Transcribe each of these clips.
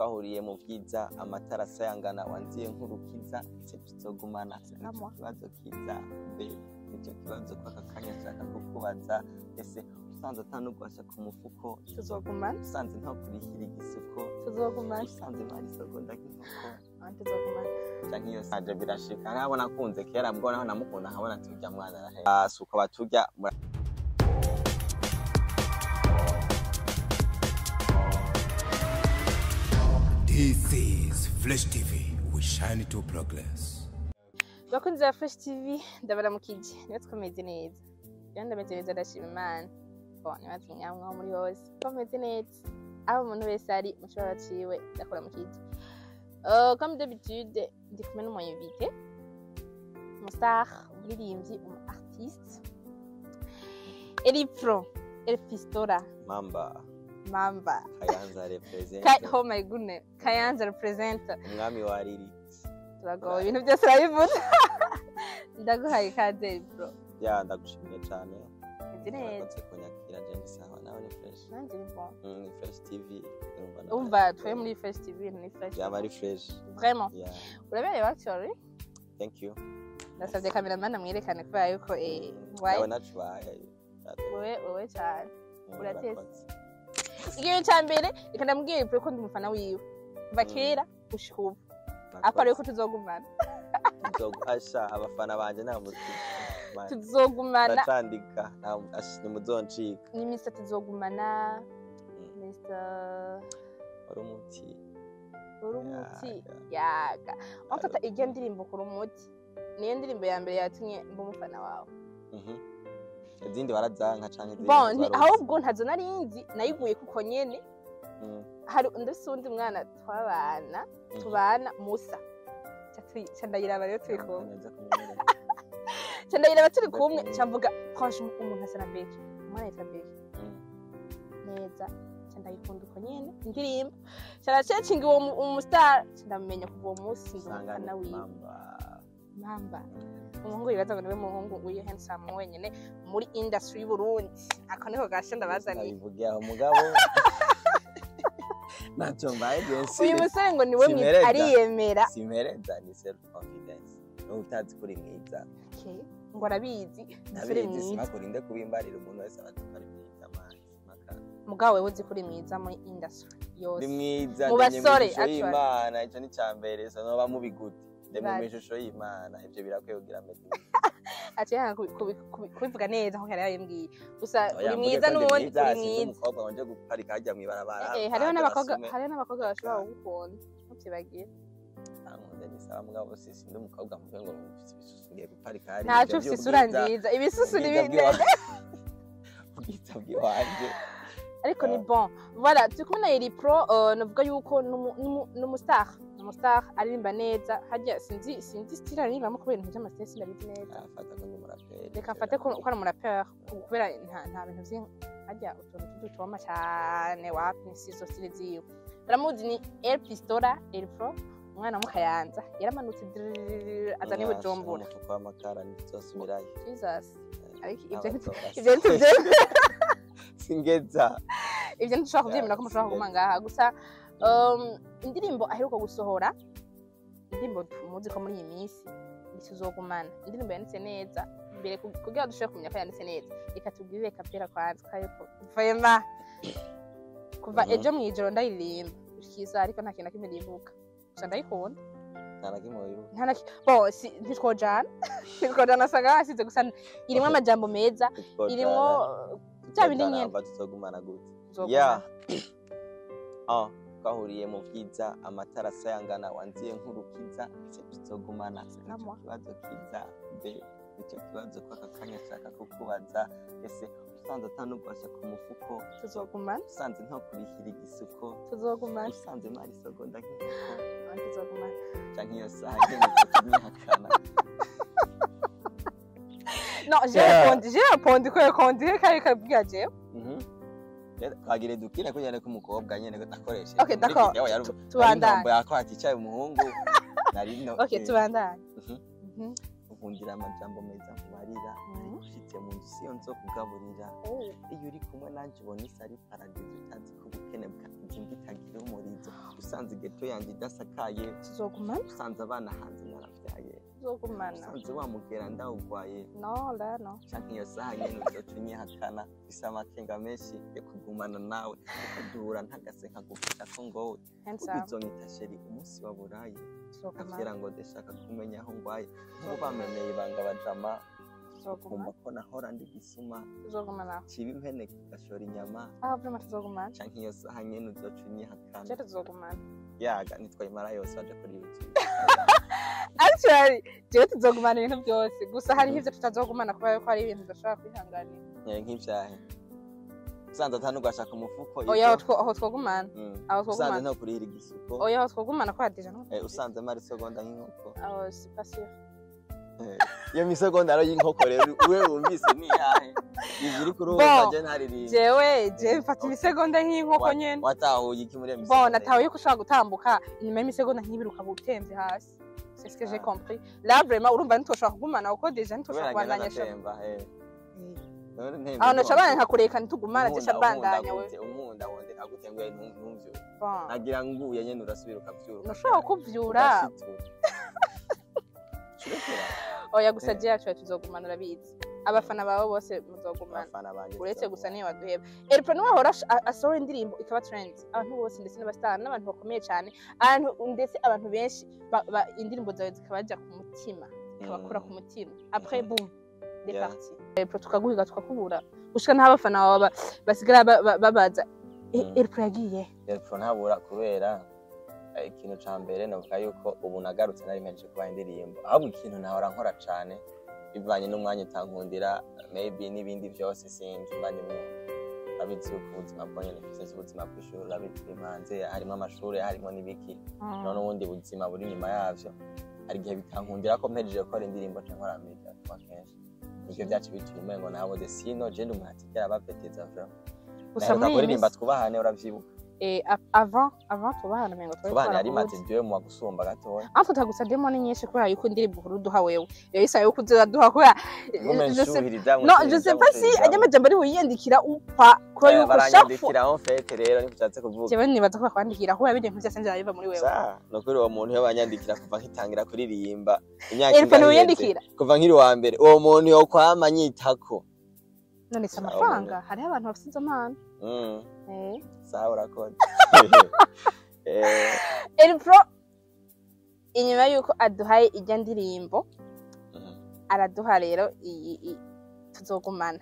twahuriye mu bwiza amatara asayangana wanziye nk'urukiza ese tuzogumana nicyo kibazo kiza mbe nicyo kibazo kw'aka kanya nshaka kukubaza ese usanze atanugwasha ku mufuko tuzogumana usanze nta kurihira igisuko tuzogumana usanze ntari segonda nk'inkoko tuzogumana canke iyo saje birashika nabona kunze kera bwo naho namukunda nkabona turya mwana arahe suko baturya This is Flash TV. We shine to progress. bakunzi ba Fresh TV ndabaramukije niba twameze neza rero ndameze neza ndashima Imana nibaze nyamwe muri hose twameze neza aho umuntu wese ari mu cyo baciwe ndakuramukije comme d'habitude ndi kumwe n'umu invité umustar umuririmbyi umu artiste Elipro Elpistora Mamba Kayanza represent oh my goodness Kayanza represent umwami wa Riri turagoye ibintu byose urabivuze ndaguhaye ikaze Elipro ya ndagushimiye cyane neza kunyakira je sawa nawe ni fresh nanjye ni bon ni Fresh TV umva twe muri Fresh TV ni fresh ya bari fresh vraiment yeah urabereye actually thank you ndasabye cameraman amwerekane kubera yuko nawe nacubaye wowe cyane uratese igihe cya mbere reka ndamubwire ko ndi umufana wiwe kuva kera gushika ubu akora yuko tuzogumana asha abafana banje nta muti tuzogumana ndacandika ni muzoncika ni Mr tuzogumana Mr urumuti yaga wamfata igihe ndirimbo ku rumuti niyo ndirimbo ya mbere yatumye mba umufana wawe izindi barazanka canke bon ahubwo ntazo narinzi nayiguye kuko nyene hari ndetse undi mwana tubana Musa cyandayiraba rero turi kumwe cyandayiraba turi kumwe cyamvuga franchement umuntu asana beke umwana yita beke neza cyandayikunda uko nyene indirimbo cyaracecinga uwo umustar cyandamenya kuva uwo munsi ndumufana wiwe Mamba umuhungu yibaza ngo niwe muhungu uyu handsome wenyene muri industry y'u Burundi ako niho gasho ndabazaniye bivuge aho mugabo nacho mbaye jensi uyu musore ngo niwe ariyemera simereza ni self confidence no utazi kuri mwiza okay ngo arabizi ndabizi simakurinde kubimbarira umuntu wese abatari mwiza maka mugabo wewe uzi kuri mwiza muri industry yose ni mwiza mu basore Imana ico ni cyambere so no bamubiguti ndemo mishusho y'Imana ivyo birakwiye kugira ameze ati kubivuga neza nko yari yambwiye gusa uri mwiza n'ubundi uri mwiza umukobwa wanje guparika hajya mwibarabara hariho n'abakobwa bashobora kugukunda ntukibagiye nkuze ni sawa mugabo sisi ndi umukobwa mvuge ngo mfite ibisusu ngiye guparika hari ntacu ufite isura nziza ibisusu ni bindende ubwiza bw'iwanje ariko ni bon voilà turi kumwe na Elipro navuga yuko n'umustar aririmba neza hajya sinzi style aririmba kubera ibintu by'amasesi ndabizi neza afata ko ndi umuraperi reka mfate ko ari umuraperi kubera nta bintu byinshi hajya utuntu tudutoma cyane wapi sizo style ziwe baramuzi ni Elpistora Elipro umwana mu Kayanza yaramanutse aza ni Bujumbura kwa makara nitosubirayo Jesus ariko ibyo singeza ibyo ntushobora kubyemera ko mushobora kuguma ngaha gusa indirimbo aheruka gusohora indirimbo muzi ko muri iyi minsi tuzogumana indirimbo yanditse neza mbere kugira dushobore kumenya ko yanditse neza reka tubwire kapera kwanza kayiko vraiment kuva ejo mu ijoro ndayiririmba ukiza ariko nta kintu na kimwe ndibuka gusa ndayikunda nta na kimwe wibuka ntitwojana asanga hasize gusa irimo amajambo meza irimo bya bindi nyene tuzogumana gute ya twahuriye mu bwiza amatara asayangana wanziye nk'urukiza ese tuzogumana nicyo kibazo kiza mbe nicyo kibazo kw'aka kanya nshaka kukubaza ese usanze atanugwasha ku mufuko tuzogumana usanze nta kurihira igisuko tuzogumana usanze ntari segonda nk'inkoko tuzogumana canke iyo saha nyene tukimihakana non j'ai répondu ko yakondiye kari kabwiye jewe twagire dukire ko nyene ko umukobwa nyene nakoreshe okay d'accord tubandanye yako aticaye umuhungu nari no okay tubandanye ukundira amajambo meza kubarira ushitse mu nzu siyo nzo kugaburira iyo uri kumwe nanje ubona isa ari paradizo utazi ko ubukene bwanjye mbitagira umurizo usanze geto yanjye idasakaye tuzogumana usanze abana hanze naravyaye tuzogumana usanze wamugera ndawugwaye no la no canke iyo saha nyene uzoca unyihakana bisa amakenga menshi yo kugumana nawe ukadura ntagase nkagufasha ko ngowe handsome uzonyita sheri umunsi waburaye tuzogumana kavyera ngo ndashaka kumenya aho ngwaye nkuko bameneye ibanga bajama tuzogumana kumva ko nahora ndi gisuma tuzogumana kiba impene kigashora inyama aho vyuma tuzogumana canke iyo saha nyene uzoca unyihakana je tuzogumana yaga ntitwayimara yose waje kuri YouTube actually je tuzogumana ibintu byose gusa hariho ivyo tutazogumana kubera ko hari ibintu tudashobora kwihanganira nk'ivyahe usanze atanugashaka umufuko oya aho twogumana aho usanze twogumana no kurihira igisuko oya aho twogumana ko hadija no usanze mari segonda nk'inkoko aho c'est pas sûr iyo misegonda rero y'inkoko rero wewe wumvise ni yahe iviri kuri uwo je ntaririmba jewe mfata imisegonda nk'inkoko nyene watahuye iki muri iyo misegonda bon natahuye ko ushobora gutambuka inyuma y'imisegonda nk'ibiruka butemvye hasi c'est ce que j'ai compris là vraiment urumva nitoshobora kugumana uko déjà nitoshobora kubandanya temba aho nacabana nkakureka ntitugumana jesha bandanya we umunda wonde agutenguye ntumvyo bon nagira nguye nyene urasubira ukavyuruka nushobora kuvyura oya gusa je yacu tuzogumana urabizi abafana bawe bose muzogumana uretse gusa niyo baduheba Elpro niwe ahora asohora indirimbo ikaba trend abantu bose ndetse n'abastar n'abantu bakomeye cyane ndetse abantu benshi indirimbo zawe zikabaja ku mutima ikabakura ku mutima après boum des parties Elpro tukaguhiga tukakubura gushika n'abafana bawe basigara babaza Elpro yagiye Elpro ntabura kubera ikintu ca mbere navuga yuko ubu nagarutse nari meje kuba indirimbo ahubwo ikintu nahora nkora cane bivanye n'umwanya utankundira maybe n'ibindi byose sinzi mbanyemo abizi yuko ubuzima bwonyene mfise ubuzima bw'ishuri abizi bimanze harimo amashuri harimo n'ibiki none ubundi buzima buri nyuma yavyo hari igihe bitankundira ko mpejeje gukora indirimbo canke nkora media kwa kenshi ivyo vyacu bituma ngo nahoze sino je ndi umuntu atigera bapeteza vraiment gusa kuririmba twubahane uravyibuka avant tubahana mengo twabana ari mate ndiwe mu gusumba gatoya afu tagusa demone nyinshi kubera yuko indirimbo uruduha wewe yisa yuko uzaduha kubera je sais pas si anyamajambo ari wiyandikira upfa ko yuko baranyandikira en fait rero nikutatse kuvuga jewe nibaza ko bakwandikira kubera bindi byose nje biva muri wewe no kuri uwo muntu yo banyandikira kuva nkitangira kuririmba imyaka Elpro wiyandikira kuva nkiri wa mbere uwo muntu yo kwama nyitako none se amafaranga hari abantu bafite izo mpano sawa urakoze Elpro inyuma yuko aduhaye ijya ndirimbo araduha rero tuzogumana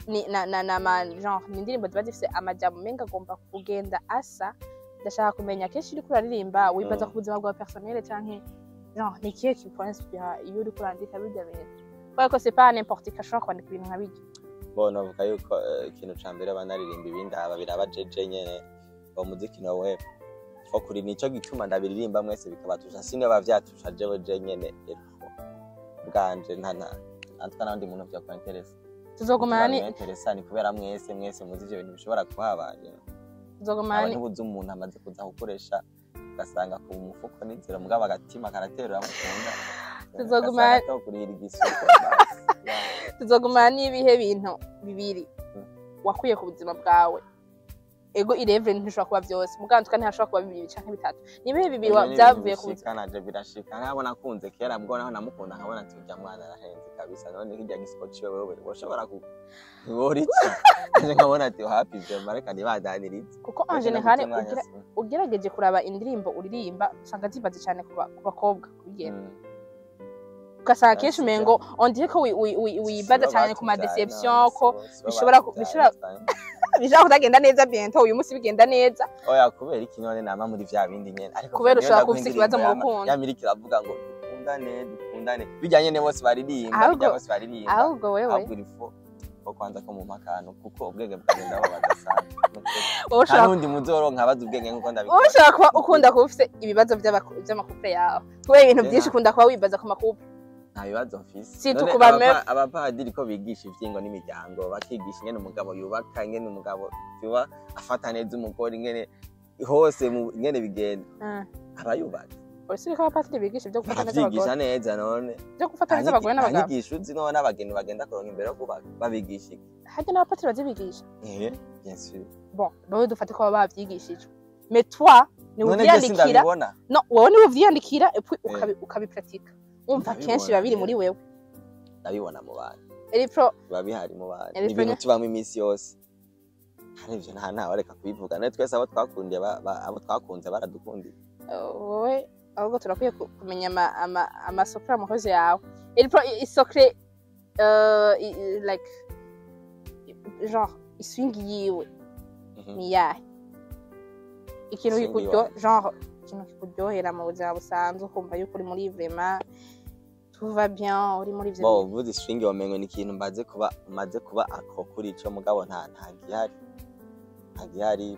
ni genre ni indirimbo ziba zifise amajambo menga agomba kugenda asa ndashaka kumenya kenshi uriko uraririmba wibaza ku buzima bwawe personnel canke genre ni kihe kikwinspira iyo uriko urandika birya bintu kubera ko c'est pas n'importe qui ashobora kwandika ibintu nka birya bona avuga yuko ikintu ca mbere banaririmba ibindi aba birabajeje nyene uwo muziki no we fo kuri nico gituma ndabiririmba mwese bikabatusha sine bavyatusha jewe je nyene bwanje antwa nandi muntu vya kwa interest tuzogumana ni interest ni kubera mwese muzi ivyo bintu bishobora kuhabanye tuzogumana ni ubuze umuntu amaze kuza gukoresha ugasanga ku mufuko n'inzira mugabo agatima karaterura mukunda tuzogumana to kurira igisuko tuzogumana n'ibihe bintu bibiri wakuye ku buzima bwawe ego irevre ntishobora kuba byose mugantuka ntashobora kuba bibiri canke bitatu nibihe bibiri byavuye ku buzima kanaje birashika nkabona kunze kera mbwo naho namukunda nkabona ati ujya mwana arahenze kabisa none kijya gisikoci wewe woshobora ku boritsa nkabona ati happy je mareka nibadaniriza kuko en general ugerageje kuraba indirimbo uririmba usanga zibaze cyane ku bakobwa kubigenda ugasanga kenshi umengo on dirait ko wibaza cyane ku ma deception ko bishobora kutagenda neza bientôt uyu munsi bigenda neza oya kubera iki none nama muri vya bindi nyene ariko kubera ushaka kufite ikibazo mu rukundo yamiri kiravuga ngo dukundane bijyanye ne bose baririmba bijya bose baririmba ahubwo wewe ko kwanza ko mu makano kuko ubwenge bwagenda babadasanzwe kandi muzoronka abaza ubwenge nkuko ndabikora ushaka kuba ukunda kuba ufite ibibazo by'amakupre yawe kubera ibintu byinshi ukunda kuba wibaza ku makupre nta bibazo mfise si tukubame abapadiri ko bigisha ivyingo n'imiryango bakigisha ingene umugabo yubaka ingene umugabo yuba afata neza umugore ingene hose ingene bigenda abayubaka Uretse ko abapadiri bigisha byo gufata neza abagore bigisha neza none byo gufata neza abagore n'abagabo bigisha uzi none abageni bagenda kuronka imbere yo kubaka babigisha hajya n'abapadiri bazibigisha bien sûr bon bawe dufate ko baba bavyigishije mais toi ni none byose uvyandikira ndabibona no wowe ni uvyandikira ukabipratika umva kenshi Ndabibona babiri muri wewe ndabibona mu bantu Elipro biba bihari mu bantu Elipro ni ibintu tubamo iminsi yose hari ivyo ntawe reka kubivuga nawe twese abo twakundiye abo twakunze baradukundiye wowe ahubwo turakwiye kumenya amasokra muhoze yawe Elipro isokre like genre iswingi yiwe ni yahe ikintu kikuryohera mu buzima busanzwe ukumva yuko uri muri vraiment tout va bien uri muri ivyo bo vuze swing wamengo ni ikintu maze kuba ako kuri ico mugabo nta gihari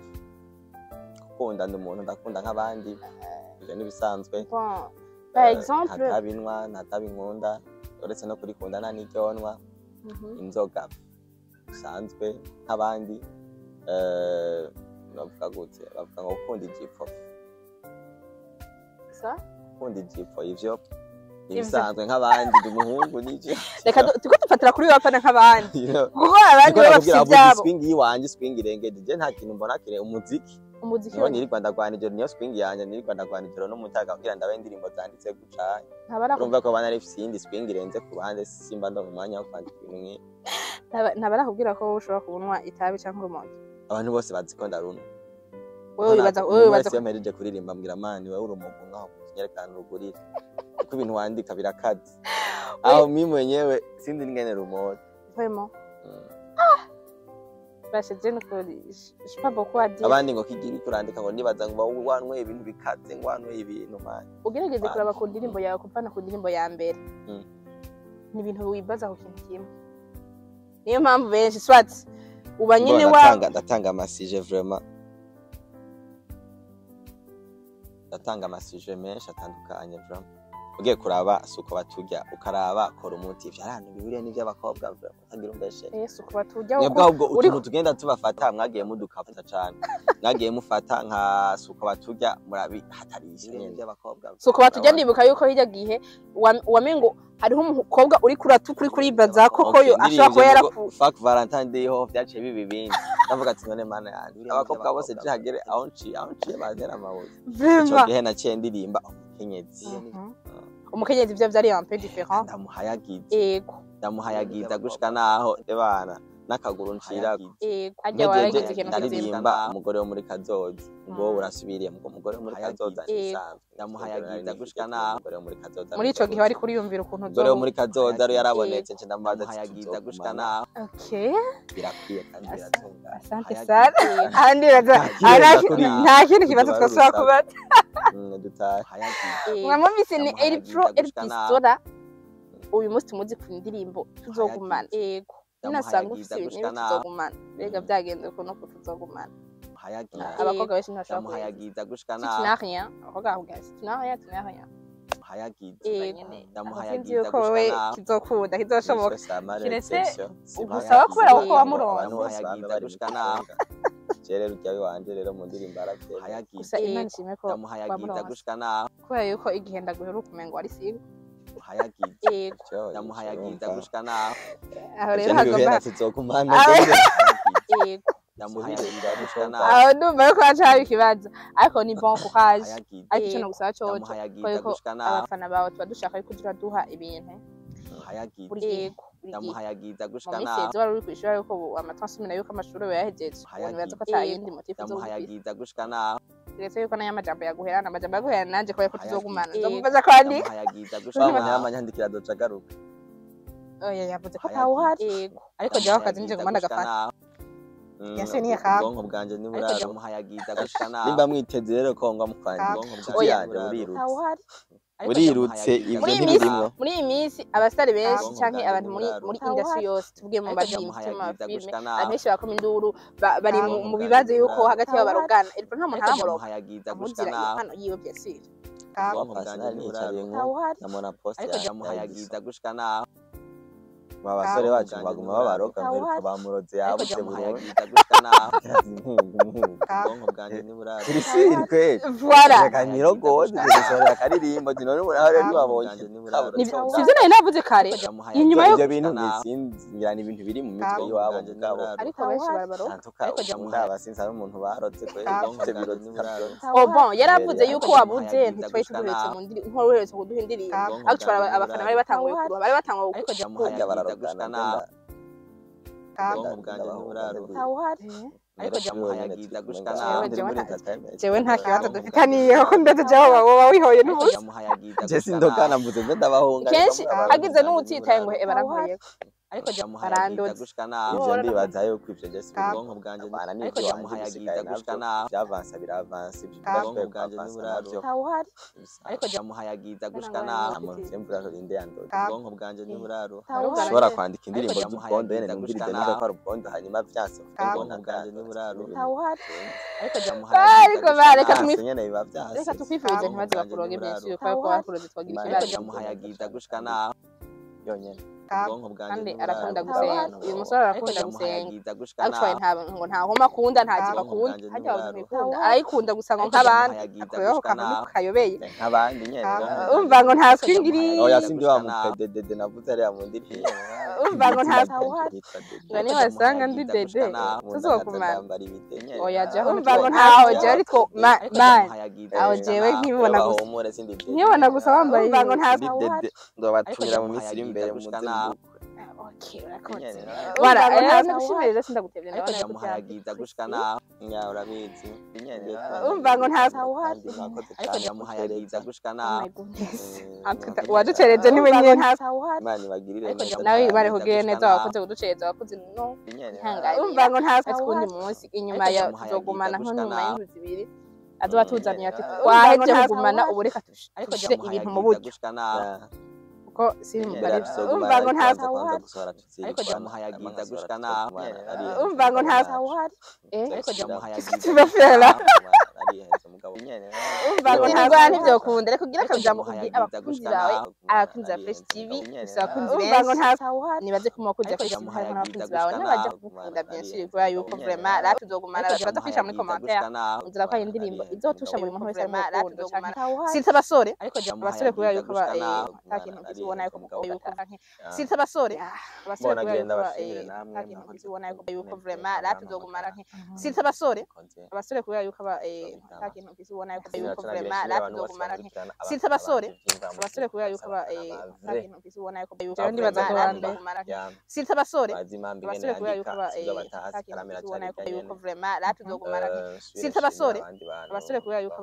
gukunda umuntu ndakunda nk'abandi ibyo nibisanzwe par exemple ntabinkunda uretse no kurikunda nta n'iryonwa inzoga bisanzwe nk'abandi bavuga gute bavuga ngo gukunda ijipo gukunda ijipo ivyo ibisanzwe nk'abandi ndi umuhungu n'ivyo reka tuko dufatira kuri wapana nk'abandi kuko abandi bafite ibyabo swing yiwanje swing irengeje je nta kintu mbona kire umuziki niho nirirwa ndagwanijoro niyo swing yanje nirirwa ndagwanijoro no mutaga kugira ndabe indirimbo zanditse gucanye urumva ko bana rifisi indi swing irenze ku bande simba ndo mu mwanya wo kwandika ibintu nk'ibi ntabarakubwira ko wowe ushobora kubunwa itabi cyangwa urumogi abantu bose bazi ko ndaruna wowe wibaza ko mpejeje kuririmba mbwira mani wewe urumogi nkaho kunyerekana urugurire kuko ibintu wandika birakaze aho mimi mwenyewe sindi ngene rumogi vraiment basi je je pas beaucoup à dire abandi ngo kigira kurandika ngo nibaza ngo wanwe ibintu bikaze ngo wanwe ibintu mani ugerageze kuraba ku ndirimbo yawe kupana ku ndirimbo ya mbere ni ibintu wibaza ku kintu kimwe niyo mpamvu benshi swat uba nyine ndatanga amasije vraiment ndatanga amasije menshi atandukanye vraiment ugiye kuraba suko batujya ukaraba kora umuti vyarano biburiye n'ivy'abakobwa utagira umbeshe suko batujya ubwo utuntu tugenda tubafata mwagiye mudukafata cyane mwagiye mufata nka suko batujya murabi hatarishe n'ivy'abakobwa suko batujya ndibuka yuko hirya gihe wamengo hariho umukobwa uri kuratukuri kuri baza koko yo ashaka ko yarafu fuck Valentine Day ho vyaciye bibi ndavuga ati none mana yandi abakobwa bose jihagere aho nciye bazera amabuye ico gihe naciye ndirimba umukenyezi umukenyezi ivyo vyari un peu différent ndamuhayagiza gushika naho ebana n'akaguru ncira ajya waragize ikintu ndaririmba umugore wo muri kazoza ngo urasubiriye umugore wo muri kazoza isanzwe ndamuhayagiza gushika naho umugore wo muri kazoza muri ico gihe wari kuriyumvira ukuntu umugore wo muri kazoza ari yarabonetse nce ndamubaza hayagiza gushika naho birakwiye kandi biratunga asante sana andi nta kintu kibazo twasubira kubaza mwamumvise ni Elipro Elpistora uyu munsi tumuzi ku ndirimbo tuzogumana yego nasanga ufite ibintu tuzogumana rega byagenze ko no tuzogumana abakobwa benshi ntashobora ndamuhayagiza gushika naho tinariya abakobwa bavuga tinariya ndamuhayagiza ko we kizokunda kizoshoboka kiretse ugusaba kubera ko wamuronka ndamuhayagiza gushika naho rero ryawe wanje rero mu ndirimbo aravye gusa Imana ishimwe ko ndamuhayagiza gushika naho kubera yuko igihe ndaguhera ukumengo ari sigo hayagiza ndamuhayagiza gushika naho aho rero hagomba tuzokumana yego ndamuhayagiza gushika naho aho ndumva ko hacaye ikibazo ariko ni bon courage ariko cyo no gusaba cyo abafana bawe tuba dushaka yuko duha ibintu ndamuhayagiza gushika naho mu wari uri kwishura yuko amatransmina yuko amashuri yahejeje ububaza ko atayindi motif ndamuhayagiza gushika naho Diretse yuko nayo amajambo yaguherana nanje ko yako tuzogumana nzomubaza kandi ndamuhayagiza gushika naho nyandikira doca garuka oya yavuze ko tawuhari ariko jaho kazi nje gumana gafata yase ni yakaba ubwonko bwanje ni buraro ndamuhayagiza gushika naho nimba mwiteze rero ko ngwa mukwanyi ubwonko bwanje burirutse urirutse ivyo ntibirimo muri iyi minsi abasitari benshi canke abantu muri industry yose tuvuge mu madini mu filme abenshi bakoma induru bari mu bibazo yuko hagati yabo barogana Elipro nta muntu aramuroga gushika naho hano yiwe byasiri ubwonko bwanje nicariye nko namona post ndamuhayagiza gushika naho abasore bacu baguma babaroga mbere bamuroze yabuze burundu ubwonko bwanjye ntiburara kirisirwe voilà kanyirogode bisorera karirimbo none murahore ntiwabonye sivyo nari navuze kare inyuma yo ibyo bintu bisinzira ni ibintu biri mu mitwe y'iwabo mugabo ariko benshi barabaroga ariko ndaba sinzi ari umuntu barotse kwe ubwonko bwanjye ntiburara oh bon yaravuze yuko wabuze ntitwaye tuguhetse mu ndiri nkoruheretse kuduha indirimbo ariko abafana bari batanguye kuruha bari batanguye ariko jamuhajya bararogana ubwonko bwanjye ntiburara ariko jamuhayagiza gushikana jewe nta kibazo dufitaniyeho ko ndetse jaho wowe wihoye n'ubusa je sindokana mvuze ndabahonga kenshi hagize n'utitaye ngo barankoreyeko ariko jamuhayagiza gushikana ivyo ndibaza yuko ivyo je ubwonko bwanje ariko jamuhayagiza gushikana byavansa biravansa ubwonko bwanje ntiburaro ariko jamuhayagiza gushikana amuze mvura rinde yandoze ubwonko bwanje ntiburaro ushobora kwandika indirimbo z'ubwondo yene ndaguride niba ko ubwondo hanyuma vyanse ubwonko bwanje ntiburaro ariko jamuhayagiza bareka nyene biba vyase reka tukwifurize ntibaze bakuroge byinshi yuko ariko bakuroge twagira ariko ikibazo jamuhayagiza gushikana yonyene ubwonko bwanje kandi arakunda gusenga uyu musore arakunda gusenga gushikana ariko ngo nta homa akunda nta kiba akunda hajya bazikunda arayikunda gusa ngo nk'abandi akoreho kantu kayobeye nk'abandi nyene umva ngo nta swingiri oya sindi wa mupedede navuze ari amundiri umva ngo nta tawuhari ngo niba wasanga ndi dede tuzokumana oya jaho umva ngo ntaho je ariko man aho jewe nkibona gusa nkibona gusa wambaye umva ngo nta tawuhari ndobatumira mu misiri imbere mu okay urakoze wara nagushimira sindagutevye ariko jamuhayagiza gushikana nya urabizi nyene umva ngo nta tawuhari ariko jamuhayagiza gushikana waducereje niwe nyene nta tawuhari imana bagirire neza nawe barehugire neza wakoze kuducereza wakoze no ihanganye umva ngo nta tawuhari munsi inyuma ya tuzogumana nko nyuma y'inzu zibiri azoba tuzaniye ati waheje kugumana ubureka tushire ibintu mu buryo ko siri mugari umva ngo nta tawuhari ariko jamuhayagiza gushikana umva ngo nta tawuhari ariko jamuhayagiza tubafera nyene umva ngo nta rwara ntivyokunda reka ugira akajambo kugira abakunzi bawe abakunzi ba Fresh TV gusa abakunzi umva ngo nta tawuhari nibaze ko mukunzi Fresh TV hari n'abakunzi bawe n'abaje kugukunda byinshi kubera yuko vraiment la tuzogumana baza kwisha muri commentaire nzira ko indirimbo izotusha buri muntu wese arimo sinta basore abasore kubera yuko atakintu kizibona yuko yuko sinta basore abasore kubera yuko atakintu kizibona yuko vraiment la tuzogumana sinta basore abasore kubera yuko atakintu kizibona yuko vraiment la tuzogumana sinta basore abasore kubera yuko atakintu kizibona yuko ndibaza ko bande sinta basore abasore kubera yuko atakintu kizibona yuko vraiment la tuzogumana sinta basore abasore kubera yuko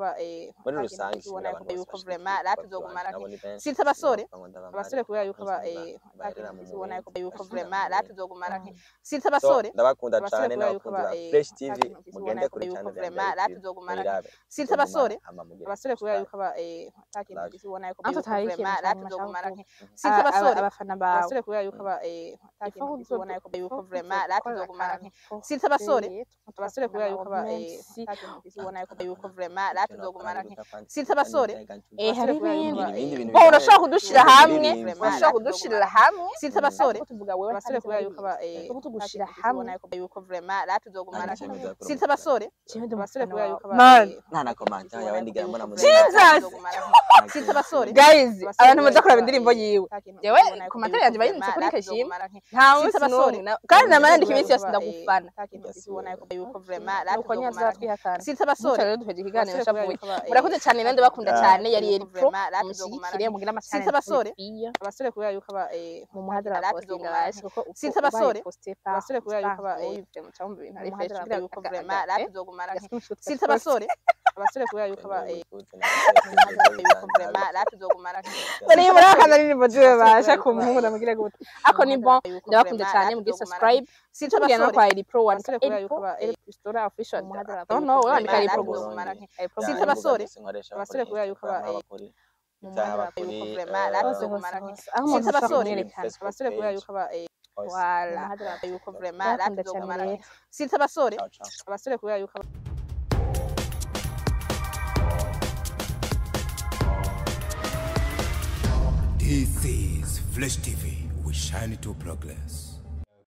muri rusange kizibona yuko vraiment la tuzogumana sinta basore abasore kubera yuko atakintu kizibona yuko vraiment la tuzogumana sinta basore ndabakunda cyane n'abakunzi ba Fresh TV mugende kuri channel vraiment la tuzogumana sinta basore abasore kubera yuko atakintu kizibona yuko vraiment la tuzogumana sinta basore abafana bawe abasore kubera yuko atakintu kizibona yuko vraiment la tuzogumana sinta basore abasore kubera yuko atakintu kizibona yuko vraiment la tuzogumana sinta basore hari ibindi bintu urashaka kudushira hamwe urashaka kudushira hamwe sinta basore tuvuga wewe abasore kubera yuko tugushira hamwe yuko vraiment la tuzogumana sinta basore abasore kubera yuko nta commentaire yawe ndigara mbona mu sinta basore guys abantu muza kuraba indirimbo yiwe jewe commentaire yanje bayinditse kuri kashima nta munsi basore kandi namayandika iminsi yose ndagufana yuko vraiment la tuzogumana sinta basore rero duheje ikiganiro shavuye murakoze cyane nande bakunda cyane yari Pro mushigikire mugira amashyaka sinta basore abasore kubera yuko mu muhadara la tuzogumana sinta basore abasore kubera yuko mu cyambu ibintu ari fresh kubera yuko vraiment la tuzogumana sinta basore abasore kubera yuko vraiment la tuzogumana bari murakana n'indirimbo ziwe basha kumura mugire gute ako ni bon ndabakunda cyane mugi subscribe sinta basore kwa iri Pro 1 abasore kubera yuko Pistora official no wewe andika iri Pro sinta basore abasore kubera yuko sinta basore abasore kubera yuko wala yuko vraiment la tuzogumana sinta basore abasore kubera yuko This is Fresh TV. We shine. shine to progress.